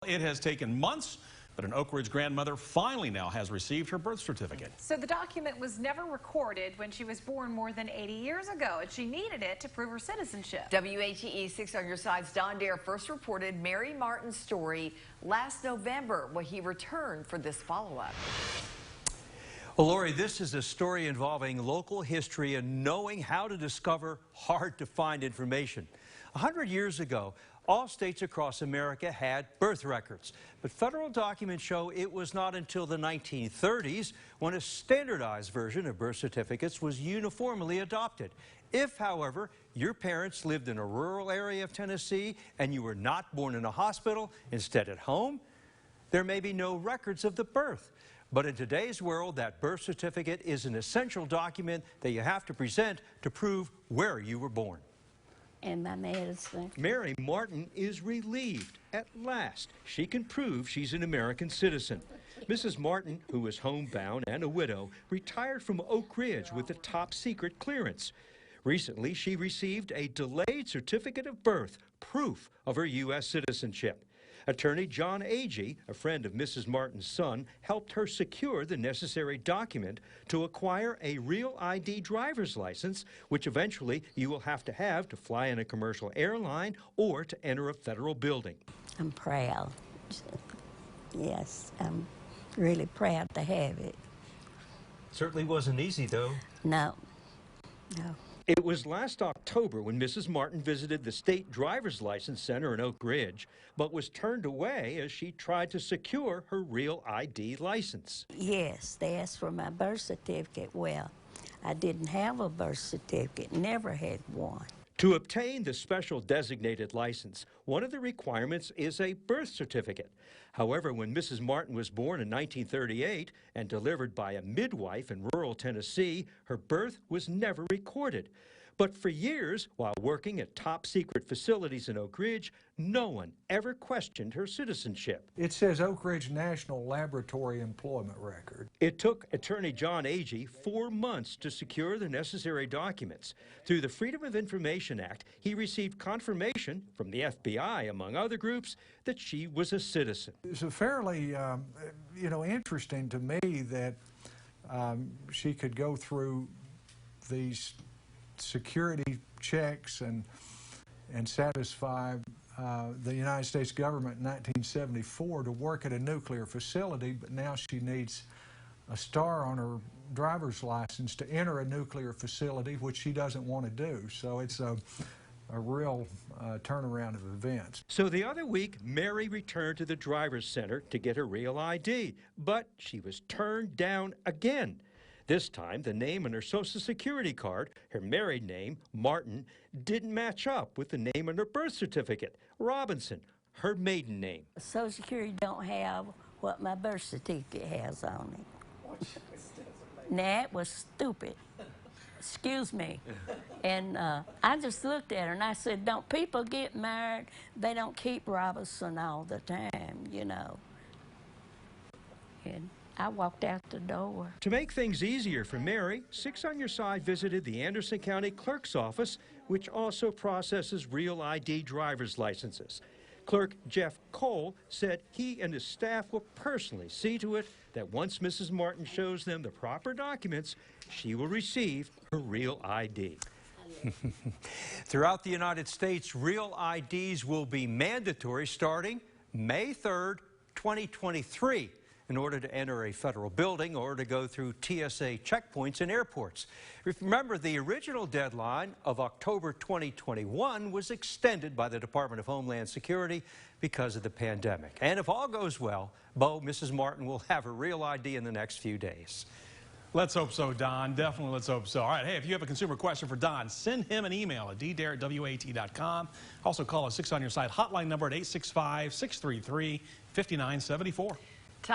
It has taken months, but an Oak Ridge grandmother finally now has received her birth certificate. So the document was never recorded when she was born more than 80 years ago, and she needed it to prove her citizenship. WATE 6 on Your Side's Don Dare first reported Mary Martin's story last November when he returned for this follow-up. Well, Lori, this is a story involving local history and knowing how to discover hard-to-find information. 100 years ago, all states across America had birth records, but federal documents show it was not until the 1930s when a standardized version of birth certificates was uniformly adopted. If, however, your parents lived in a rural area of Tennessee and you were not born in a hospital, instead at home, there may be no records of the birth. But in today's world, that birth certificate is an essential document that you have to present to prove where you were born. And my medicine. Mary Martin is relieved. At last, she can prove she's an American citizen. Mrs. Martin, who is homebound and a widow, retired from Oak Ridge with a top-secret clearance. Recently, she received a delayed certificate of birth, proof of her U.S. citizenship. Attorney John Agee, a friend of Mrs. Martin's son, helped her secure the necessary document to acquire a real ID driver's license, which eventually you will have to fly in a commercial airline or to enter a federal building. I'm proud. Yes, I'm really proud to have it. Certainly wasn't easy, though. No. It was last October when Mrs. Martin visited the State Driver's License Center in Oak Ridge, but was turned away as she tried to secure her real ID license. Yes, they asked for my birth certificate. Well, I didn't have a birth certificate, never had one. To obtain the special designated license, one of the requirements is a birth certificate. However, when Mrs. Martin was born in 1938 and delivered by a midwife in rural Tennessee, her birth was never recorded. But for years, while working at top-secret facilities in Oak Ridge, no one ever questioned her citizenship. It says Oak Ridge National Laboratory Employment Record. It took Attorney John Agee 4 months to secure the necessary documents. Through the Freedom of Information Act, he received confirmation from the FBI, among other groups, that she was a citizen. It's a fairly, interesting to me that she could go through these security checks and satisfy the United States government in 1974 to work at a nuclear facility, but now she needs a star on her driver's license to enter a nuclear facility, which she doesn't want to do. So it's a real turnaround of events. So the other week, Mary returned to the driver's center to get her real ID, but she was turned down again. This time, the name on her Social Security card, her married name, Martin, didn't match up with the name on her birth certificate, Robinson, her maiden name. Social Security don't have what my birth certificate has on it. Now, it was stupid. Excuse me. And I just looked at her and I said, don't people get married? They don't keep Robinson all the time, you know. And I walked out the door. To make things easier for Mary, 6 on Your Side visited the Anderson County Clerk's office, which also processes real ID driver's licenses. Clerk Jeff Cole said he and his staff will personally see to it that once Mrs. Martin shows them the proper documents, she will receive her real ID. Throughout the United States, real IDs will be mandatory starting May 3rd, 2023. In order to enter a federal building or to go through TSA checkpoints in airports. Remember, the original deadline of October 2021 was extended by the Department of Homeland Security because of the pandemic. And if all goes well, Mrs. Martin will have her real ID in the next few days. Let's hope so, Don. Definitely let's hope so. All right, hey, if you have a consumer question for Don, send him an email at ddare@wat.com. Also call a 6 on Your Side hotline number at 865-633-5974.